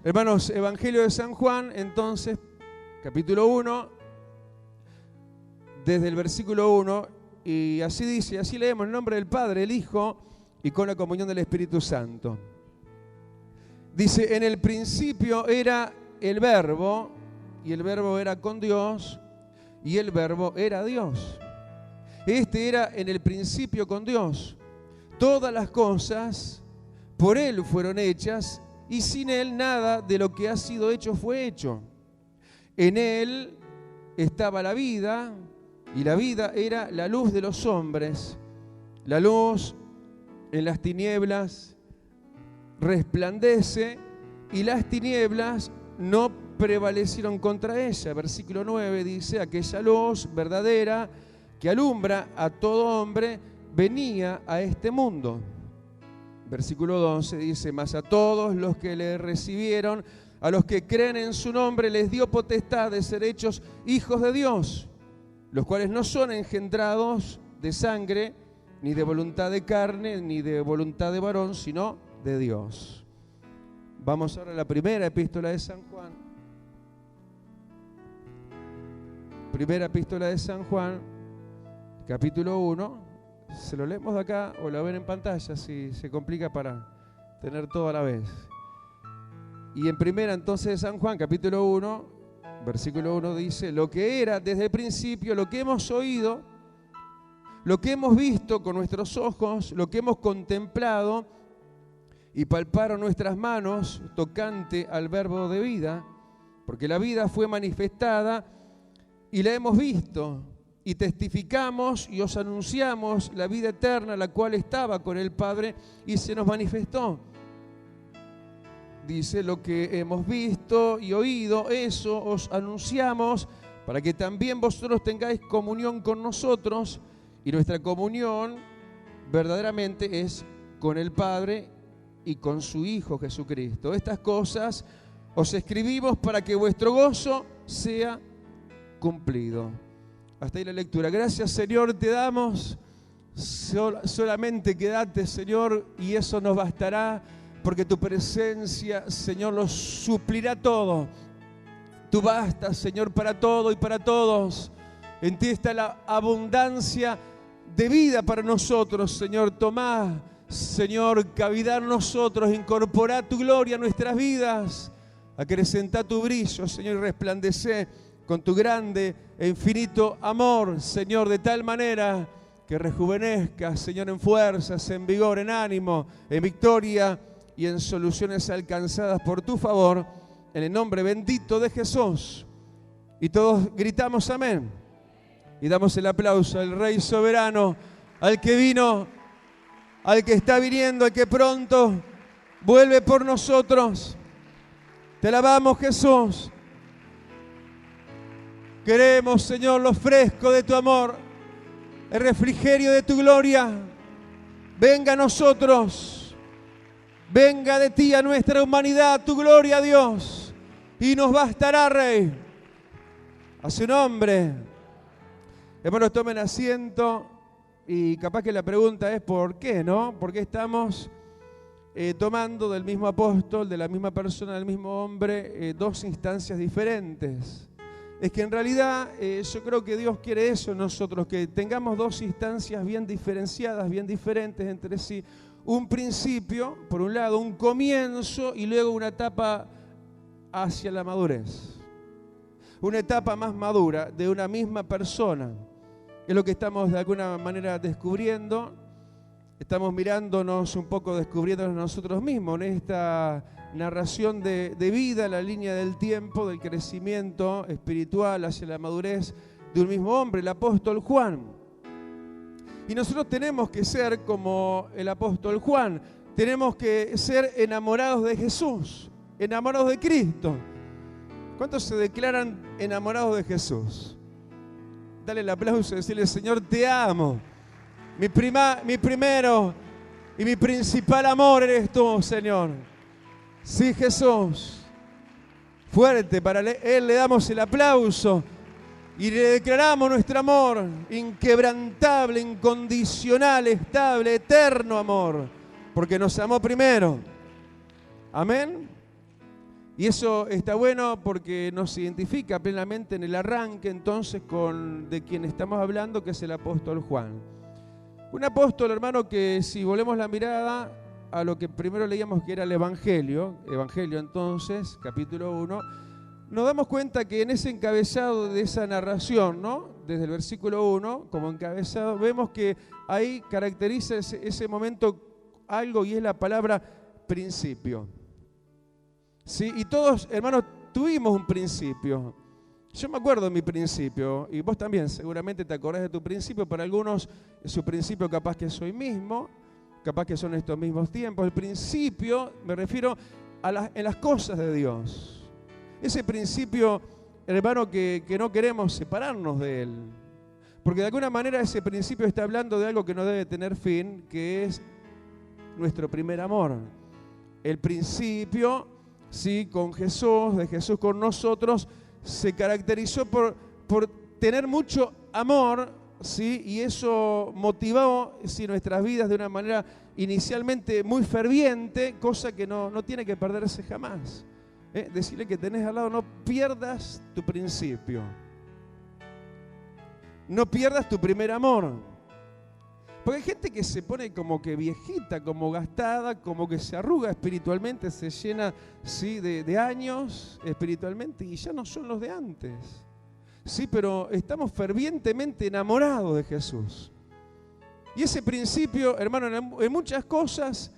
Hermanos, Evangelio de San Juan, entonces, capítulo 1, desde el versículo 1, y así dice, así leemos: en nombre del Padre, el Hijo y con la comunión del Espíritu Santo. Dice: en el principio era el Verbo, y el Verbo era con Dios, y el Verbo era Dios. Este era en el principio con Dios. Todas las cosas por Él fueron hechas, y sin Él nada de lo que ha sido hecho fue hecho. En Él estaba la vida, y la vida era la luz de los hombres. La luz en las tinieblas resplandece, y las tinieblas no prevalecieron contra ella. Versículo 9 dice: aquella luz verdadera que alumbra a todo hombre venía a este mundo. Versículo 12 dice: mas a todos los que le recibieron, a los que creen en su nombre, les dio potestad de ser hechos hijos de Dios, los cuales no son engendrados de sangre, ni de voluntad de carne, ni de voluntad de varón, sino de Dios. Vamos ahora a la primera epístola de San Juan. Primera epístola de San Juan, capítulo 1. Se lo leemos de acá o lo ven en pantalla si se complica para tener todo a la vez. Y en primera entonces de San Juan, capítulo 1, versículo 1 dice: lo que era desde el principio, lo que hemos oído, lo que hemos visto con nuestros ojos, lo que hemos contemplado y palparon nuestras manos tocante al verbo de vida, porque la vida fue manifestada y la hemos visto, y testificamos y os anunciamos la vida eterna, la cual estaba con el Padre y se nos manifestó. Dice: lo que hemos visto y oído, eso os anunciamos, para que también vosotros tengáis comunión con nosotros, y nuestra comunión verdaderamente es con el Padre y con su Hijo Jesucristo. Estas cosas os escribimos para que vuestro gozo sea cumplido. Hasta ahí la lectura. Gracias, Señor, te damos. Solamente quédate, Señor, y eso nos bastará, porque tu presencia, Señor, lo suplirá todo. Tú bastas, Señor, para todo y para todos. En ti está la abundancia de vida para nosotros, Señor. Tomá, Señor, cavidad en nosotros, incorporá tu gloria a nuestras vidas, acrecentá tu brillo, Señor, y resplandecé con tu grande e infinito amor, Señor, de tal manera que rejuvenezcas, Señor, en fuerzas, en vigor, en ánimo, en victoria y en soluciones alcanzadas por tu favor, en el nombre bendito de Jesús. Y todos gritamos amén. Y damos el aplauso al Rey soberano, al que vino, al que está viniendo, al que pronto vuelve por nosotros. Te alabamos, Jesús. Queremos, Señor, lo fresco de tu amor, el refrigerio de tu gloria. Venga a nosotros, venga de ti a nuestra humanidad tu gloria, Dios, y nos bastará, Rey. A su nombre. Hermanos, tomen asiento, y capaz que la pregunta es ¿por qué, no? ¿Por qué estamos tomando del mismo apóstol, de la misma persona, del mismo hombre, dos instancias diferentes? Es que en realidad yo creo que Dios quiere eso en nosotros, que tengamos dos instancias bien diferenciadas, bien diferentes entre sí. Un principio, por un lado, un comienzo, y luego una etapa hacia la madurez. Una etapa más madura de una misma persona. Es lo que estamos de alguna manera descubriendo. Estamos mirándonos un poco, descubriéndonos nosotros mismos en esta narración de vida, la línea del tiempo, del crecimiento espiritual hacia la madurez de un mismo hombre, el apóstol Juan. Y nosotros tenemos que ser como el apóstol Juan, tenemos que ser enamorados de Jesús, enamorados de Cristo. ¿Cuántos se declaran enamorados de Jesús? Dale el aplauso y decirle: Señor, te amo. Mi primero y mi principal amor eres tú, Señor. Sí, Jesús. Fuerte para Él le damos el aplauso y le declaramos nuestro amor inquebrantable, incondicional, estable, eterno amor, porque nos amó primero. Amén. Y eso está bueno porque nos identifica plenamente en el arranque entonces de quien estamos hablando, que es el apóstol Juan. Un apóstol, hermano, que si volvemos la mirada a lo que primero leíamos que era el Evangelio entonces, capítulo 1, nos damos cuenta que en ese encabezado de esa narración, ¿no? Desde el versículo 1, como encabezado, vemos que ahí caracteriza ese momento algo y es la palabra principio. ¿Sí? Y todos, hermanos, tuvimos un principio. Yo me acuerdo de mi principio, y vos también seguramente te acordás de tu principio. Para algunos su principio capaz que soy mismo, capaz que son estos mismos tiempos. El principio, me refiero en las cosas de Dios. Ese principio, hermano, que no queremos separarnos de él. Porque de alguna manera ese principio está hablando de algo que no debe tener fin, que es nuestro primer amor. El principio, sí, con Jesús, de Jesús con nosotros, se caracterizó por tener mucho amor, ¿sí? Y eso motivó, ¿sí?, nuestras vidas de una manera inicialmente muy ferviente, cosa que no tiene que perderse jamás. Decirle que tenés al lado, no pierdas tu principio. No pierdas tu primer amor. Porque hay gente que se pone como que viejita, como gastada, como que se arruga espiritualmente, se llena, ¿sí?, de años espiritualmente y ya no son los de antes. Sí, pero estamos fervientemente enamorados de Jesús. Y ese principio, hermano, en muchas cosas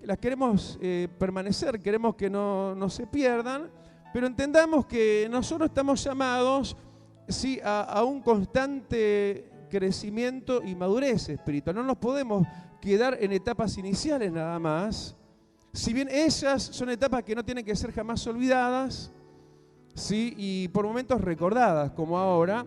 las queremos permanecer, queremos que no se pierdan, pero entendamos que nosotros estamos llamados, sí, a un constante crecimiento y madurez espiritual. No nos podemos quedar en etapas iniciales nada más. Si bien ellas son etapas que no tienen que ser jamás olvidadas, ¿sí?, y por momentos recordadas, como ahora.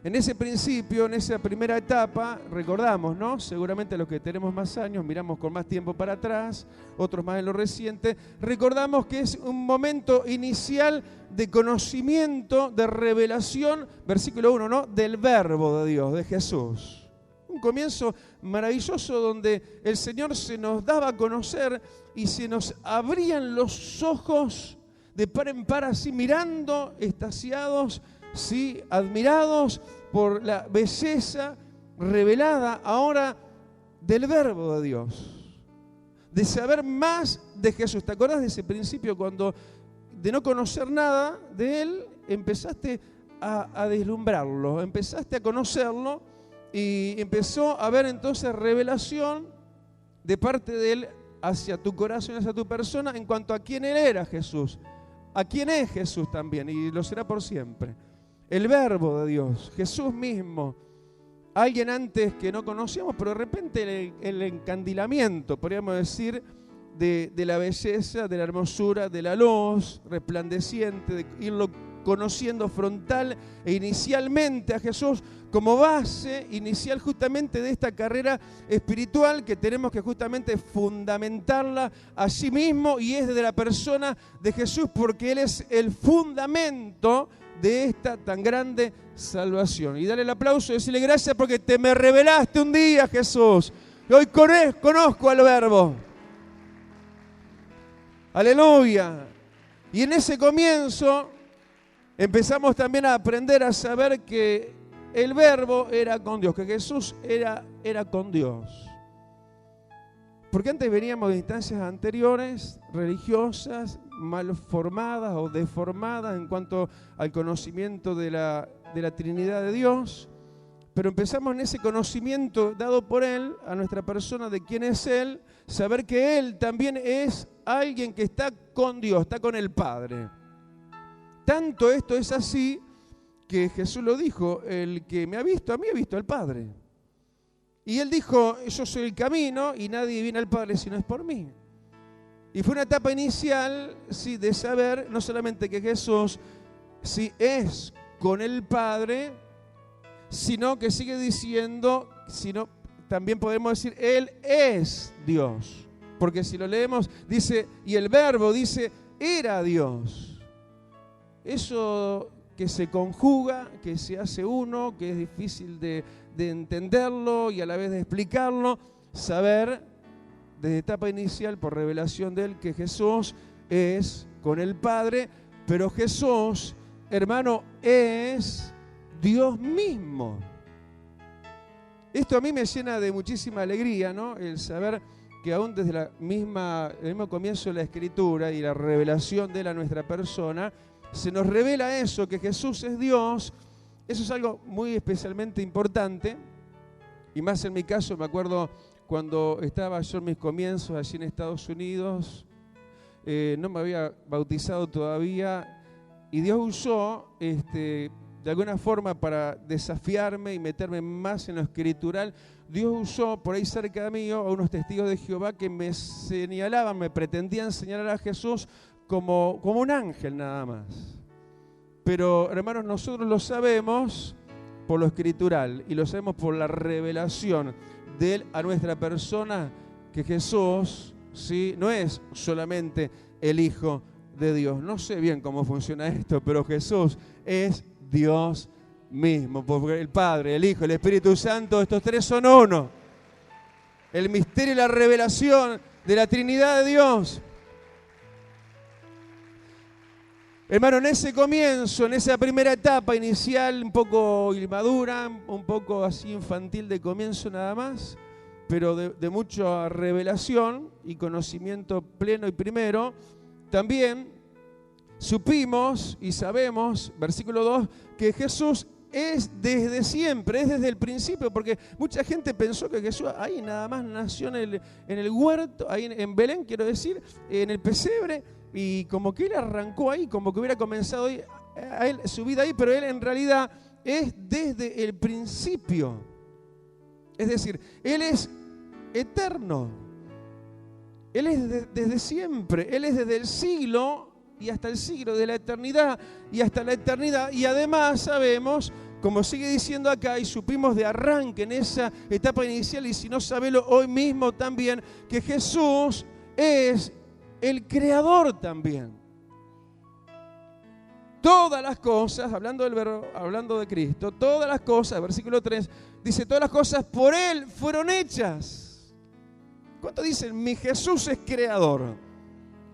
En ese principio, en esa primera etapa, recordamos, ¿no? Seguramente los que tenemos más años, miramos con más tiempo para atrás, otros más en lo reciente, recordamos que es un momento inicial de conocimiento, de revelación, versículo 1, ¿no?, del verbo de Dios, de Jesús. Un comienzo maravilloso donde el Señor se nos daba a conocer y se nos abrían los ojos de par en par, así mirando, extasiados, sí, admirados por la belleza revelada ahora del verbo de Dios, de saber más de Jesús. ¿Te acordás de ese principio cuando de no conocer nada de Él empezaste a deslumbrarlo, empezaste a conocerlo y empezó a haber entonces revelación de parte de Él hacia tu corazón, hacia tu persona, en cuanto a quién Él era, Jesús, a quién es Jesús también, y lo será por siempre. El verbo de Dios, Jesús mismo, alguien antes que no conocíamos, pero de repente el encandilamiento, podríamos decir, de la belleza, de la hermosura, de la luz resplandeciente, de irlo conociendo frontal e inicialmente a Jesús como base inicial justamente de esta carrera espiritual que tenemos que justamente fundamentarla allí mismo, y es desde la persona de Jesús, porque Él es el fundamento de esta tan grande salvación. Y dale el aplauso y decirle gracias porque te me revelaste un día, Jesús. Y hoy conozco al verbo. Aleluya. Y en ese comienzo empezamos también a aprender a saber que el verbo era con Dios, que Jesús era con Dios. Porque antes veníamos de instancias anteriores, religiosas, mal formadas o deformadas en cuanto al conocimiento de la Trinidad de Dios, pero empezamos en ese conocimiento dado por Él, a nuestra persona, de quién es Él, saber que Él también es alguien que está con Dios, está con el Padre. Tanto esto es así que Jesús lo dijo: el que me ha visto, a mí ha visto al Padre. Y Él dijo: yo soy el camino y nadie viene al Padre si no es por mí. Y fue una etapa inicial, sí, de saber no solamente que Jesús sí es con el Padre, sino que sigue diciendo, sino también podemos decir, Él es Dios. Porque si lo leemos, dice, y el verbo dice, era Dios. Eso que se conjuga, que se hace uno, que es difícil de entenderlo y a la vez de explicarlo, saber desde etapa inicial por revelación de Él que Jesús es con el Padre, pero Jesús, hermano, es Dios mismo. Esto a mí me llena de muchísima alegría, ¿no? El saber que aún desde el mismo comienzo de la Escritura y la revelación de él a nuestra persona, se nos revela eso, que Jesús es Dios. Eso es algo muy especialmente importante, y más en mi caso. Me acuerdo cuando estaba yo en mis comienzos allí en Estados Unidos, no me había bautizado todavía, y Dios usó de alguna forma para desafiarme y meterme más en lo escritural. Dios usó por ahí cerca de mí a unos testigos de Jehová que me señalaban, me pretendían señalar a Jesús como un ángel nada más. Pero hermanos, nosotros lo sabemos por lo escritural y lo sabemos por la revelación de Él a nuestra persona, que Jesús, ¿sí?, no es solamente el Hijo de Dios. No sé bien cómo funciona esto, pero Jesús es Dios mismo, porque el Padre, el Hijo, el Espíritu Santo, estos tres son uno. El misterio y la revelación de la Trinidad de Dios. Hermano, en ese comienzo, en esa primera etapa inicial, un poco inmadura, un poco así infantil de comienzo nada más, pero de mucha revelación y conocimiento pleno y primero, también supimos y sabemos, versículo 2, que Jesús es desde siempre, es desde el principio, porque mucha gente pensó que Jesús ahí nada más nació en el huerto, ahí en Belén, quiero decir, en el pesebre, y como que él arrancó ahí, como que hubiera comenzado ahí, a él, su vida ahí, pero él en realidad es desde el principio. Es decir, él es eterno, él es desde siempre, él es desde el siglo y hasta el siglo, de la eternidad y hasta la eternidad. Y además sabemos, como sigue diciendo acá, y supimos de arranque en esa etapa inicial, y si no sabelo hoy mismo también, que Jesús es el creador también. Todas las cosas, hablando de Cristo, todas las cosas, versículo 3, dice, todas las cosas por Él fueron hechas. ¿Cuánto dicen? Mi Jesús es creador.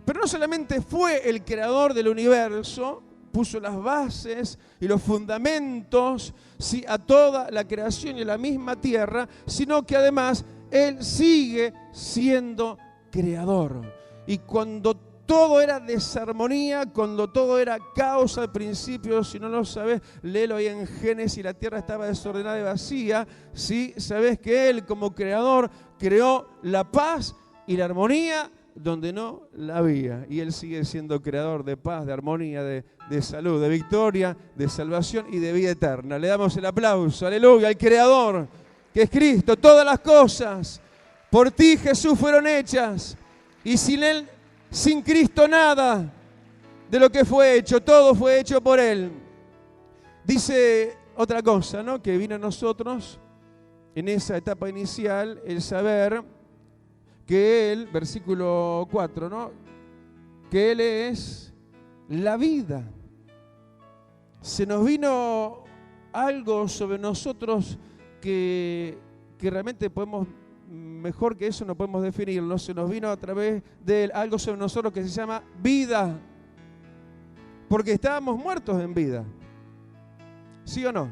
Pero no solamente fue el creador del universo, puso las bases y los fundamentos, ¿sí?, a toda la creación y a la misma tierra, sino que además Él sigue siendo creador. Y cuando todo era desarmonía, cuando todo era caos al principio, si no lo sabes, léelo ahí en Génesis, la tierra estaba desordenada y vacía, ¿sí? Sabes que Él como creador creó la paz y la armonía donde no la había. Y Él sigue siendo creador de paz, de armonía, de salud, de victoria, de salvación y de vida eterna. Le damos el aplauso, aleluya, al creador, que es Cristo. Todas las cosas por ti, Jesús, fueron hechas. Y sin Él, sin Cristo, nada de lo que fue hecho, todo fue hecho por Él. Dice otra cosa, ¿no?, que vino a nosotros en esa etapa inicial, el saber que Él, versículo 4, ¿no?, que Él es la vida. Se nos vino algo sobre nosotros que realmente podemos, mejor que eso no podemos definirlo. Se nos vino a través de Él algo sobre nosotros que se llama vida, porque estábamos muertos en vida. ¿Sí o no?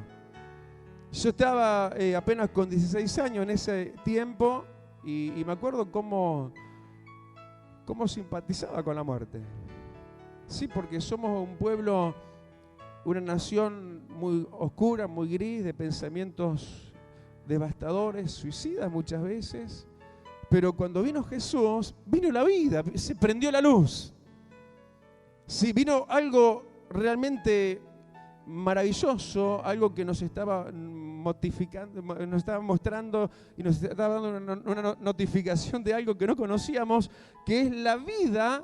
Yo estaba apenas con 16 años en ese tiempo y me acuerdo cómo simpatizaba con la muerte. Sí, porque somos un pueblo, una nación muy oscura, muy gris, de pensamientos devastadores, suicidas muchas veces, pero cuando vino Jesús, vino la vida, se prendió la luz. Sí, vino algo realmente maravilloso, algo que nos estaba notificando, nos estaba mostrando y nos estaba dando una notificación de algo que no conocíamos, que es la vida